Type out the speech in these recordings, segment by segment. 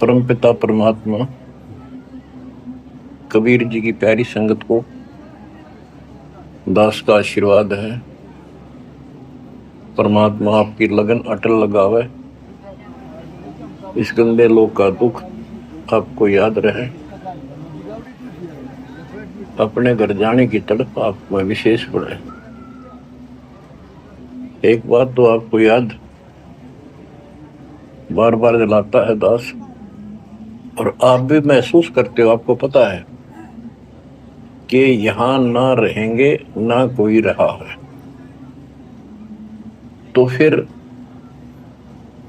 परमपिता परमात्मा कबीर जी की प्यारी संगत को दास का आशीर्वाद है। परमात्मा आपकी लगन अटल लगावे, इस गंदे लोक का दुख आपको याद रहे, अपने घर जाने की तड़प आपको विशेष बढ़े। एक बात तो आपको याद बार बार दिलाता है दास, और आप भी महसूस करते हो, आपको पता है कि यहां ना रहेंगे ना कोई रहा है, तो फिर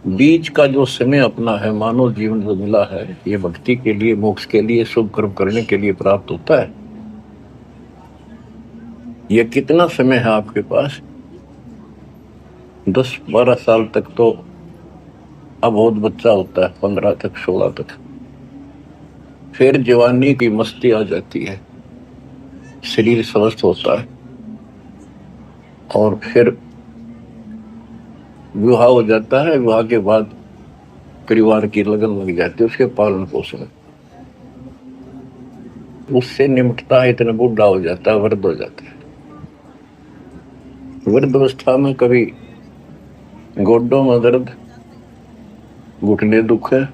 बीच का जो समय अपना है, मानव जीवन जो मिला है, ये भक्ति के लिए, मोक्ष के लिए, शुभ कर्म करने के लिए प्राप्त होता है। ये कितना समय है आपके पास? 10-12 साल तक तो अबोध बच्चा होता है, 15 तक, 16 तक। फिर जवानी की मस्ती आ जाती है, शरीर स्वस्थ होता है, और फिर विवाह हो जाता है। विवाह के बाद परिवार की लगन लग जाती है, उसके पालन पोषण, उससे निमटता है, इतना बूढ़ा हो जाता है, वृद्ध हो जाता है। वृद्ध अवस्था में कभी गोडों में दर्द, घुटने दुख है,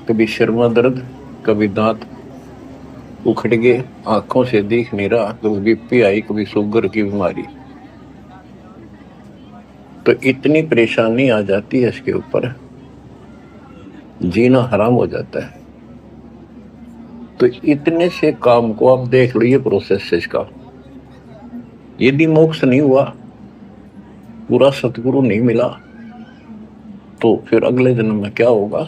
कभी सिर में दर्द, कभी दांत उखड़ गए, आंखों से दिख नहीं रहा, कभी बीपी आई, कभी शुगर की बीमारी। तो इतनी परेशानी आ जाती है, इसके ऊपर जीना हराम हो जाता है। तो इतने से काम को आप देख लो, ये प्रोसेस है इसका। यदि मोक्ष नहीं हुआ, पूरा सतगुरु नहीं मिला, तो फिर अगले जन्म में क्या होगा?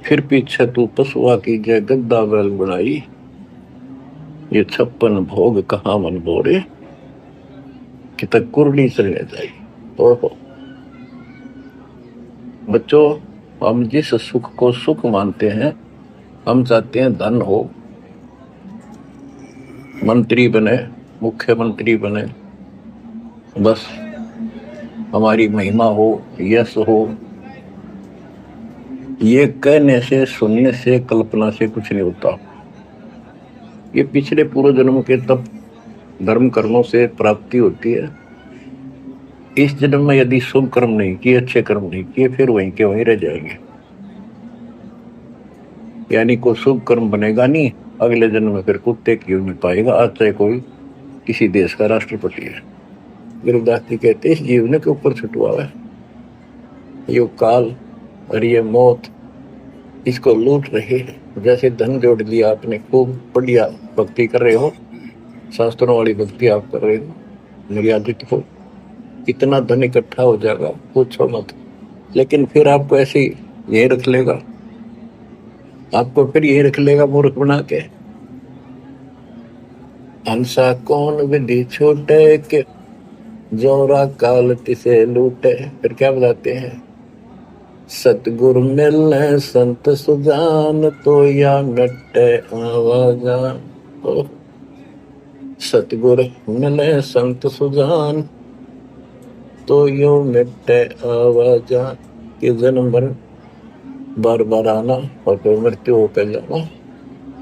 फिर पीछे तू पशुआ की जय गद्दा बैल बनाई, ये 56 भोग कहाँ मन बोरे, कि तक कुरली चलने जाई। ओहो बच्चों, हम जिस सुख को सुख मानते हैं, हम चाहते हैं धन हो, मंत्री बने, मुख्यमंत्री बने, बस हमारी महिमा हो, यश हो। ये कहने से, सुनने से, कल्पना से कुछ नहीं होता। ये पिछले पूर्व जन्म के तप धर्म कर्मों से प्राप्ति होती है। इस जन्म में यदि शुभ कर्म नहीं किए, अच्छे कर्म नहीं किए, फिर वहीं के वहीं रह जाएंगे। यानी कोई शुभ कर्म बनेगा नहीं, अगले जन्म में फिर कुत्ते की में पाएगा, आज चाहे कोई किसी देश का राष्ट्रपति है। गुरुदास जी कहते इस जीवन के ऊपर छुटवा है, ये काल और ये मौत इसको लूट रहे हैं। जैसे धन जोड़ लिया आपने, खूब बढ़िया भक्ति कर रहे हो, शास्त्रों वाली भक्ति आप कर रहे हो, मर्यादित हो, इतना धन इकट्ठा हो जाएगा, पूछो मत। लेकिन फिर आपको ऐसे यही रख लेगा, आपको फिर यही रख लेगा मूर्ख बना के। हंसा कौन विधि छूटे के, जोरा काल तिसे लूटे। फिर क्या बताते हैं? सतगुरु मिलने संत सुजान, तो या मिटे आवाजान। सतगुरु मिले संत सुजान, तो यो मिटे आवाजान। कि जन्म भर बार बार आना और फिर मृत्यु होकर जाना,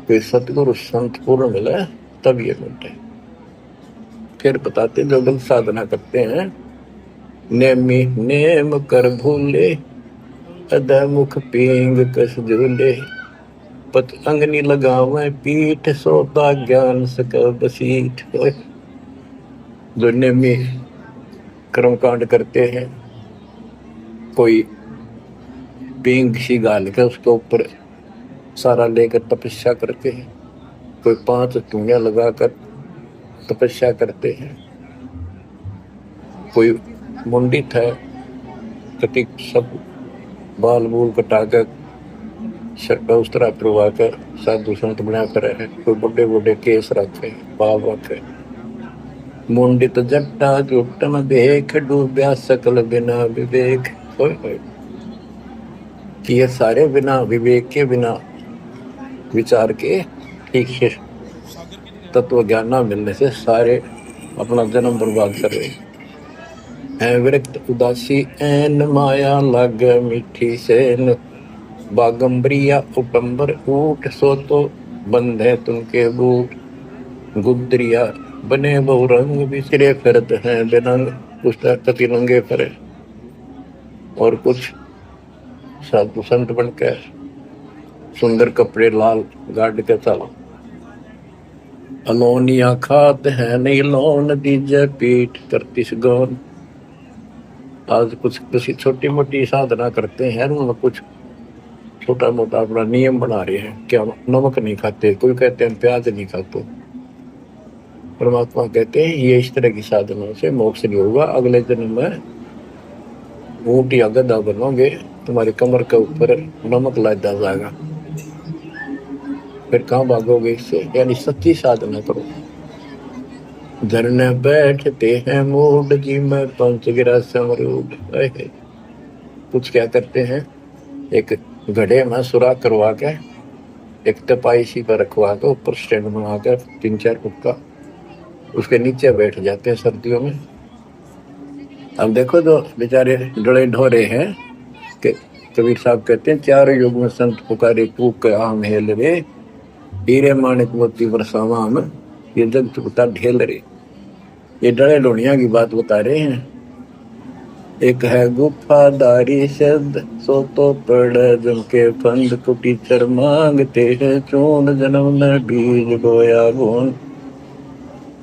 फिर सतगुरु संत पूर्ण मिले तब ये मिटे। फिर बताते जो गलत साधना करते हैं, नेमी नेम कर भूले, अदा मुख पींग कस झूले, पत अंगनी लगावे पीठ, सोता ज्ञान सक बसीठ। जो नेमी कर्मकांड करते हैं, कोई पींग सी गाल के उसके ऊपर सारा लेकर तपस्या करते हैं, कोई 5 चूड़ियां लगाकर तपस्या करते हैं, कोई मुंडित है, कति सब बाल बूल कटाकर सर पर उस तरह करवा कर साधु संत बना कर है, कोई बड़े बड़े केस रखे, बाल रखे, मुंडित जट्टा जुटन देख, डूब्या सकल बिना विवेक। कि ये सारे बिना विवेक के, बिना विचार के, ठीक से तत्व ज्ञान ना मिलने से सारे अपना जन्म बर्बाद कर रहे। है विरक्त उदासी ऐन माया लाग मीठी सेन बागंबरिया उपंबर ऊट सो तो बंधे तुमके बूट गुदरिया बने बहु रंग बिसरे फिरत हैं बेरंग पुस्तक कति रंगे फिरे। और कुछ साधु संत बनकर सुंदर कपड़े लाल गाड़ के चलो अलोनिया खात है नहीं लोन दीजे पीठ करती गौन। आज कुछ किसी छोटी मोटी साधना करते हैं उनमें कुछ छोटा मोटा अपना नियम बना रहे हैं। क्या नमक नहीं खाते, कोई कहते हैं प्याज नहीं खाते। परमात्मा कहते हैं ये इस तरह की साधनों से मोक्ष नहीं होगा, अगले जन्म में ऊंट या गधा बनोगे, तुम्हारी कमर के ऊपर नमक लादा जाएगा, फिर कहाँ भागोगे इससे। यानी सच्ची साधना करो। धरने बैठते हैं मूड जी में पंच गिरा समरूड। कुछ क्या करते हैं, एक घड़े में सुराख करवा के एक तपाई सी पर रखवा के ऊपर स्टैंड बना कर 3-4 फुट का, उसके नीचे बैठ जाते हैं सर्दियों में। अब देखो जो बेचारे डरे ढोरे हैं कि कबीर साहब कहते हैं 4 युग में संत पुकारे कूक के आम हेल रे हीरे माणिक मोती बरसावा में ये जग चुकता ढेल रे। ये डरे ढोनिया की बात बता रहे हैं। एक है गुफादारी शब्द सो तो पड़ जम के फंद कुटी चर मांगते हैं चून जन्म में बीज बोया गुण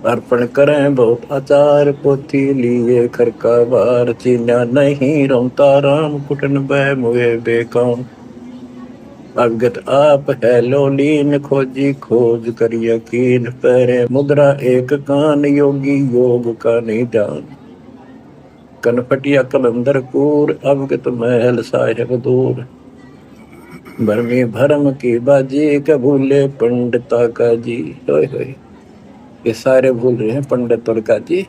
अर्पण करें बहुत आचार पोथी लिए खरका बार चीना नहीं रमता राम कुटन बह मुए बेकौन अवगत आप है लोलीन खोजी खोज कर यकीन पहरे मुद्रा एक कान योगी योग का नहीं ध्यान कनफटिया कलंदर कूर अवगत महल साहेब दूर भरमी भरम की बाजी कबूले पंडिता का जी। होय होय ये सारे भूल रहे हैं पंडित और का जी।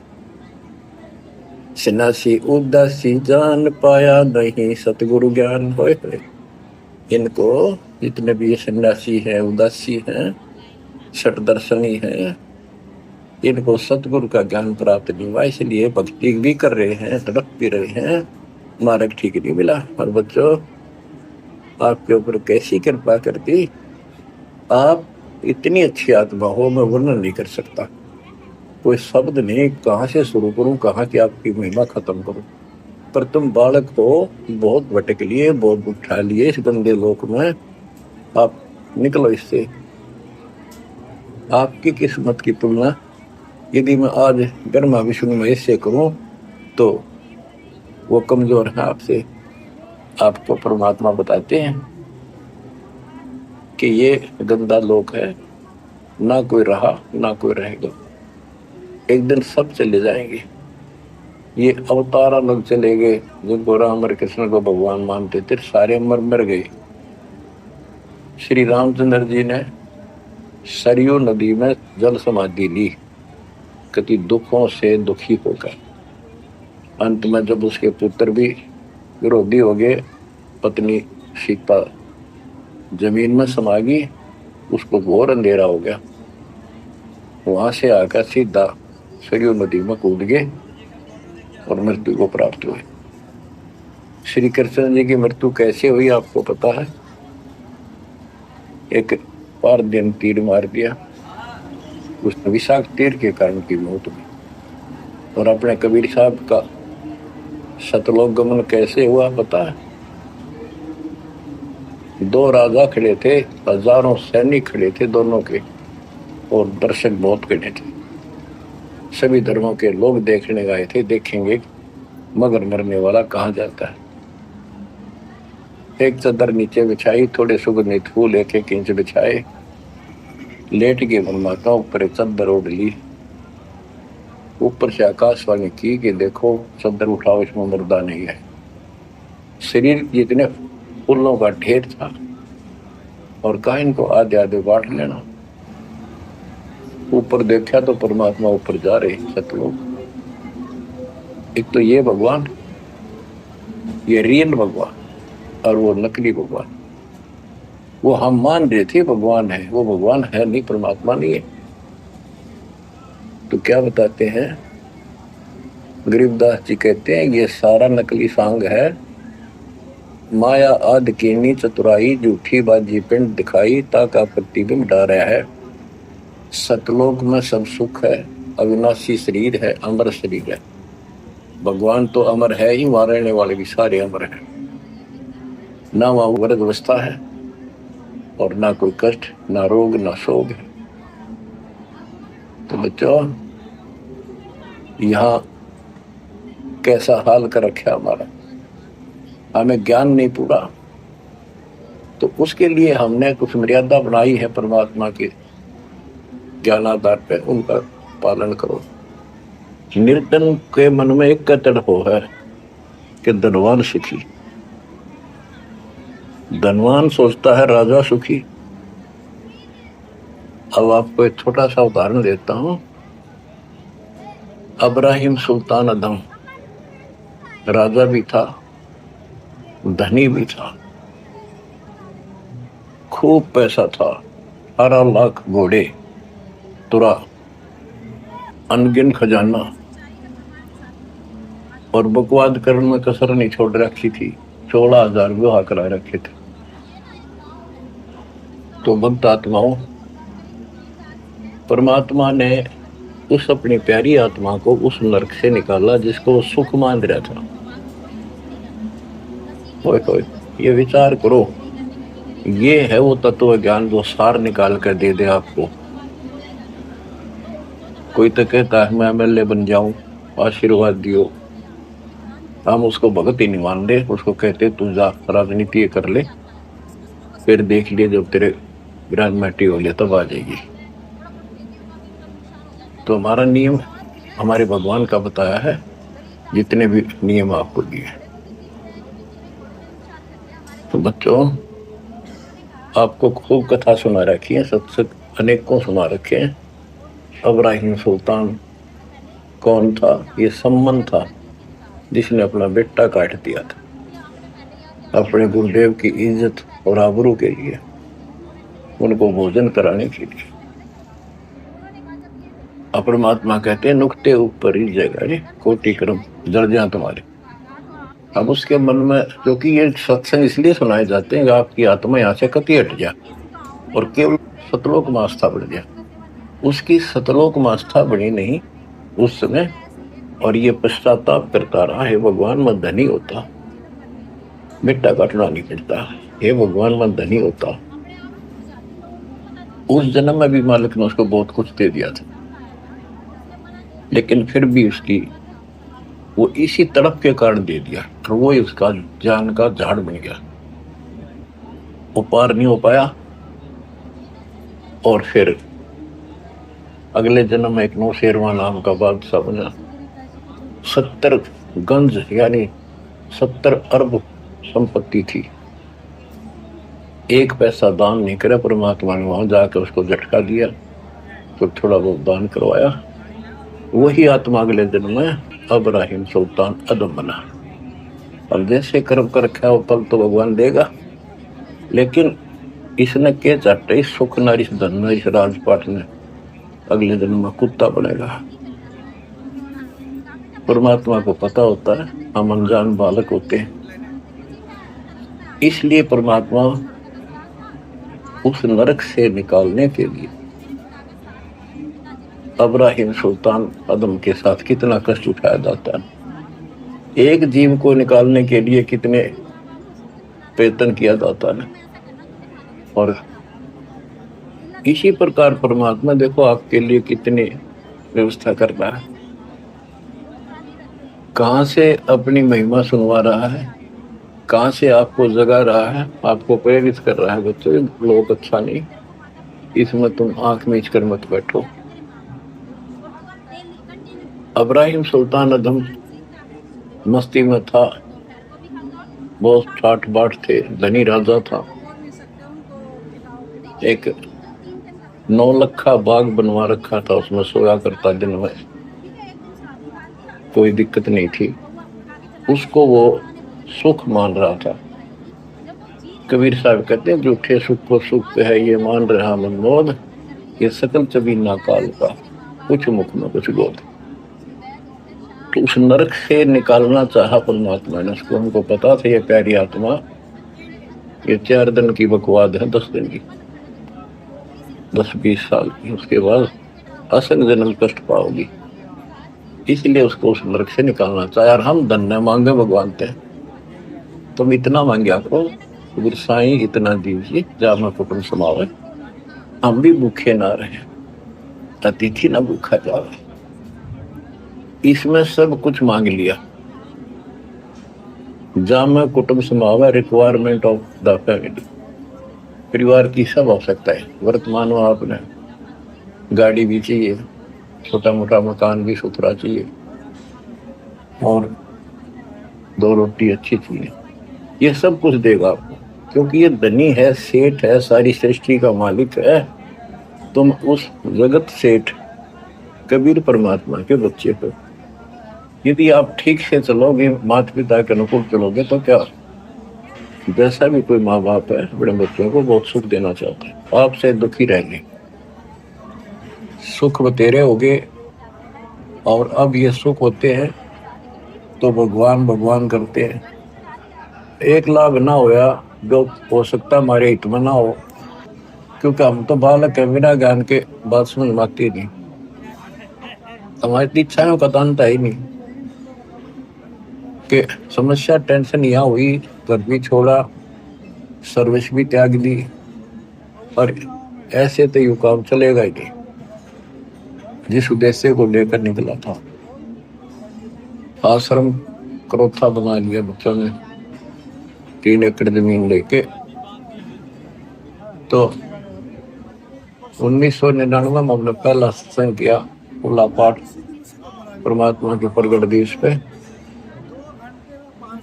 सन्यासी उदासी जान पाया नहीं सतगुरु ज्ञान। होय होय इनको जितने भी सन्यासी हैं उदासी हैं षटदर्शनी हैं इनको सतगुरु का ज्ञान प्राप्त नहीं हुआ, इसलिए भक्ति भी कर रहे हैं तड़प भी रहे हैं, मार्ग ठीक नहीं मिला। और बच्चों आपके ऊपर कैसी कृपा करती, आप इतनी अच्छी आत्मा हो मैं वर्णन नहीं कर सकता, कोई शब्द नहीं कहाँ से शुरू करूं कहाँ की आपकी महिमा खत्म करूं। पर तुम बालक हो, बहुत भटक लिए, बहुत उठा लिए इस गंदे लोक में, आप निकलो इससे। आपकी किस्मत की तुलना यदि मैं आज ब्रह्मा विष्णु में इससे करूं तो वो कमजोर है आपसे। आपको परमात्मा बताते हैं कि ये गंदा लोक है, ना कोई रहा ना कोई रहेगा, एक दिन सब चले जाएंगे। ये अवतार अलग चले गए, जिनको राम और कृष्ण को भगवान मानते थे सारे मर गए। श्री रामचंद्र जी ने सरयू नदी में जल समाधि ली, कति दुखों से दुखी होकर। अंत में जब उसके पुत्र भी विरोधी हो गए, पत्नी सीता जमीन में समा गई, उसको घोर अंधेरा हो गया। वहां से आकर सीधा सरयू नदी में कूद गए और मृत्यु को प्राप्त हुए। श्री कृष्ण जी की मृत्यु कैसे हुई आपको पता है? एक पार दिन तीर मार दिया, उसने विषाक्त तीर के कारण की मौत हुई। और अपने कबीर साहब का सतलोक गमन कैसे हुआ पता है? 2 राजा खड़े थे, हजारों सैनिक खड़े थे दोनों के, और दर्शक बहुत खड़े थे। सभी धर्मों के लोग देखने गए थे, देखेंगे मगर मरने वाला कहाँ जाता है। एक चादर नीचे बिछाई, थोड़े सुगंधित फूल 1-1 इंच बिछाए, लेट के परमात्मा ऊपर एक चादर ओढ़ ली। ऊपर से आकाशवाणी की कि देखो चादर उठाओ, इसमें मुर्दा नहीं है। शरीर जितने फूलों का ढेर था, और कहा इनको आधे आधे बांट लेना। ऊपर देखा तो परमात्मा ऊपर जा रहे सतलोक। एक तो ये भगवान, ये रियल भगवान, और वो नकली भगवान। वो हम मान रहे थे भगवान है, वो भगवान है नहीं, परमात्मा नहीं है। तो क्या बताते हैं गरीबदास जी कहते हैं ये सारा नकली सांग है, माया आद कीनी चतुराई, झूठी बाजी पिंड दिखाई, ताका प्रतिबिंब डारा है। सतलोक में सब सुख है, अविनाशी शरीर है, अमर शरीर है। भगवान तो अमर है ही, वहां रहने वाले भी सारे अमर हैं। ना वहां वर्ग अवस्था है और ना कोई कष्ट, ना रोग, ना शोक है। तो बच्चों यहाँ कैसा हाल कर रखा हमारा, हमें ज्ञान नहीं पूरा, तो उसके लिए हमने कुछ मर्यादा बनाई है परमात्मा के ज्ञान आधार पे, उनका पालन करो। निर्धन के मन में एक तड़प है कि धनवान सुखी। धनवान सोचता है राजा सुखी। अब आपको एक छोटा सा उदाहरण देता हूं। इब्राहिम सुल्तान अदम राजा भी था, धनी भी था, खूब पैसा था, 18 लाख घोड़े, तुरा, अनगिन खजाना, और बकवाद करने में कसर नहीं छोड़ रखी थी। 16,000 विवाह करा रखे थे। तो भक्त आत्माओं, परमात्मा ने उस अपनी प्यारी आत्मा को उस नरक से निकाला जिसको वो सुख मान रहा था। होए ये विचार करो, ये है वो तत्व ज्ञान जो सार निकाल कर दे दे आपको। कोई तो कहता है मैं एमएलए बन जाऊं, आशीर्वाद दियो, हम उसको भगत ही नहीं मान दे, उसको कहते तू जा राजनीति कर ले, फिर देख लिए जब तेरे ग्रांड हो लिया तब आ जाएगी। तो हमारा नियम हमारे भगवान का बताया है, जितने भी नियम आपको दिए। तो बच्चों आपको खूब कथा सुना रखी है, सत्संग अनेकों सुना रखे हैं। इब्राहिम सुल्तान कौन था? ये सम्मन था जिसने अपना बेटा काट दिया था अपने गुरुदेव की इज्जत और आबरू के लिए, उनको भोजन कराने के लिए। परमात्मा कहते हैं नुक्ते ऊपर ही जगह कोटि कर्म दर्जा तुम्हारे। अब उसके मन में, क्योंकि ये सत्संग इसलिए सुनाए जाते हैं कि आपकी आत्मा यहाँ से कति हट जाए और केवल सतलोक में आस्था बढ़ जाए। उसकी सतलोक में आस्था बनी नहीं उस समय, और ये पश्चाताप करता रहा, हे भगवान मैं धनी होता, बेटा काटना नहीं पड़ता, हे भगवान मैं धनी होता। उस जन्म में भी मालिक ने उसको बहुत कुछ दे दिया था, लेकिन फिर भी उसकी वो इसी तड़प के कारण दे दिया, और वो ही उसका जान का झाड़ बन गया, वो पार नहीं हो पाया। और फिर अगले जन्म में एक नौशेरवा नाम का बादशाह बना। 70 गंज यानी 70 अरब संपत्ति थी, एक पैसा दान नहीं करे। परमात्मा ने वहां जाकर उसको झटका दिया, तो थोड़ा बहुत दान करवाया। वही आत्मा अगले जन्म में इब्राहिम सुल्तान अदम बना। अब जैसे कर्म कर रखा है वो फल तो भगवान देगा, लेकिन इसने के चाटे इस सुख न, इस धन न, इस राजपाट ने अगले जन्म में कुत्ता बनेगा। परमात्मा को पता होता है हम अनजान बालक होते हैं, इसलिए परमात्मा उस नरक से निकालने के लिए इब्राहिम सुल्तान अदम के साथ कितना कष्ट उठाया जाता है। एक जीव को निकालने के लिए कितने प्रयत्न किया जाता है। और इसी प्रकार परमात्मा देखो आपके लिए कितनी व्यवस्था कर रहा है, कहां से अपनी महिमा सुनवा रहा है, कहां से आपको जगा रहा है, आपको प्रेरित कर रहा है। बच्चों लोग अच्छा नहीं, इसमें तुम आंख मीच कर मत बैठो। इब्राहिम सुल्तान अदम मस्ती में था, बहुत ठाट बाट थे, धनी राजा था। एक 9 लखा बाग बनवा रखा था, उसमें सोया करता दिन में, कोई दिक्कत नहीं थी। उसको वो सुख मान रहा था। कबीर साहब कहते हैं झूठे सुख को सुख है ये मान रहा मनमोद, ये सकल चबीना काल का, कुछ मुख में कुछ गोद। तो उस नरक से निकालना चाहा परमात्मा ने उसको। हमको पता था ये प्यारी आत्मा ये 4 दिन की बकवाद है, 10 दिन की, 10-20 साल की, उसके बाद असंग जन्म कष्ट पाओगी। इसलिए उसको उस नरक से निकालना चाहे। और हम धन्य मांगे भगवान थे, तुम इतना मांग्या करो गुरु साईं इतना दीजिए जा मैं कुटुंब समावे, हम भी भूखे ना रहे, अतिथि ना भूखा जावे। इसमें सब कुछ मांग लिया। जा मैं कुटुंब समावे, रिक्वायरमेंट ऑफ द फैमिली, परिवार की सब आवश्यकता है। वर्तमान में आपने गाड़ी भी चाहिए, छोटा मोटा मकान भी सुथरा चाहिए, और 2 रोटी अच्छी चाहिए, ये सब कुछ देगा आपको, क्योंकि ये धनी है, सेठ है, सारी सृष्टि का मालिक है। तुम उस जगत सेठ कबीर परमात्मा के बच्चे हो। यदि आप ठीक से चलोगे, माता पिता के अनुकूल चलोगे, तो क्या, जैसा भी कोई माँ बाप है अपने बच्चों को बहुत सुख देना चाहता है, आपसे दुखी रहेंगे, सुख बतेरे होगे। और अब ये सुख होते हैं तो भगवान भगवान करते हैं। एक लाभ ना होया जो हो सकता हमारे हित में ना हो, क्योंकि हम तो बालक है, बिना ज्ञान के बात समझ में आती नहीं, हमारी इच्छाओं का तो अंत ही नहीं। कि समस्या टेंशन यहाँ हुई, घर भी छोड़ा, सर्विस भी त्याग दी, और ऐसे तो यू काम चलेगा ही नहीं। जिस उद्देश्य को लेकर निकला था, आश्रम क्रोथा बना लिया बच्चों ने, 3 एकड़ जमीन लेके। तो 1999 में हमने पहला सत्संग किया, पूरा पाठ परमात्मा के प्रगट दिवस पे।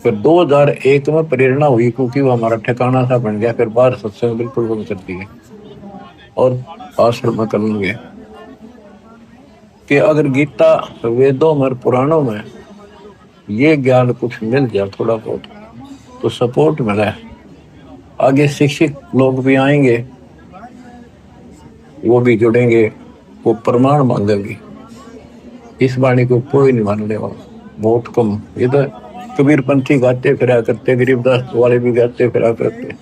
फिर 2001 में प्रेरणा हुई, क्योंकि वो हमारा ठिकाना सा बन गया। फिर बाहर सत्संग बिल्कुल बंद कर दिए और आश्रम में करने गए। कि अगर गीता, वेदों में, पुराणों में ये ज्ञान कुछ मिल जाए थोड़ा बहुत, तो सपोर्ट मिला, आगे शिक्षित लोग भी आएंगे, वो भी जुड़ेंगे, वो प्रमाण मांगेंगे। इस वाणी को कोई नहीं मानने वाला, बहुत कम। ये तो कबीर पंथी गाते फिरा करते, गरीबदास वाले भी गाते फिरा करते,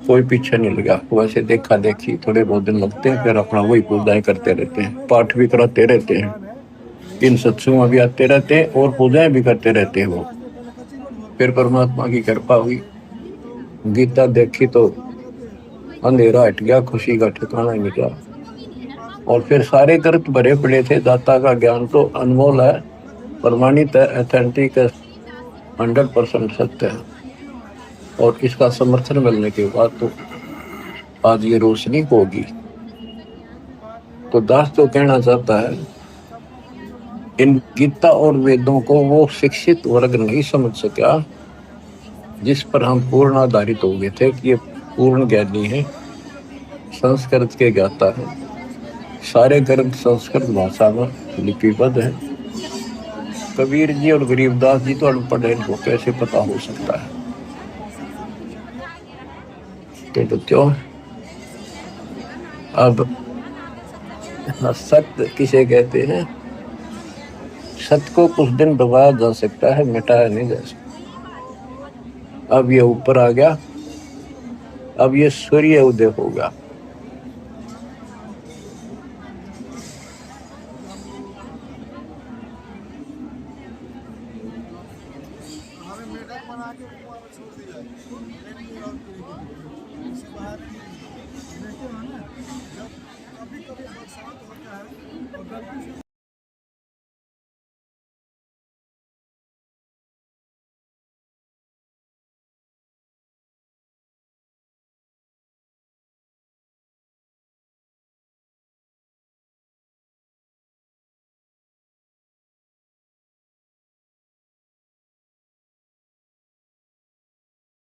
कोई पीछे नहीं लगा। वैसे देखा देखी थोड़े बहुत दिन लगते हैं, फिर अपना वही पूजाएं करते रहते हैं, पाठ भी कराते रहते हैं, इन सत्संगों में भी आते रहते हैं और पूजाएं भी करते रहते हैं वो। फिर परमात्मा की कृपा हुई, गीता देखी तो अंधेरा हट गया, खुशी का ठिकाना निकला। और फिर सारे ग्रंथ भरे पड़े थे। दाता का ज्ञान तो अनमोल है, प्रमाणित है, ऑथेंटिक है, 100% सत्य है। और इसका समर्थन मिलने के बाद तो आज ये रोशनी होगी। तो दास तो कहना चाहता है, इन गीता और वेदों को वो शिक्षित वर्ग नहीं समझ सका जिस पर हम पूर्ण आधारित हो गए थे कि ये पूर्ण ज्ञानी है, संस्कृत के ज्ञाता है, सारे ग्रंथ संस्कृत भाषा में लिपिबद्ध है। कबीर जी और गरीबदास जी तो अनपढ़ है, इनको कैसे पता हो सकता है। तो बच्चों, अब सत्य किसे कहते हैं? सत्य को कुछ दिन दबाया जा सकता है, मिटाया नहीं जा सकता। अब ये ऊपर आ गया, अब ये सूर्य उदय होगा।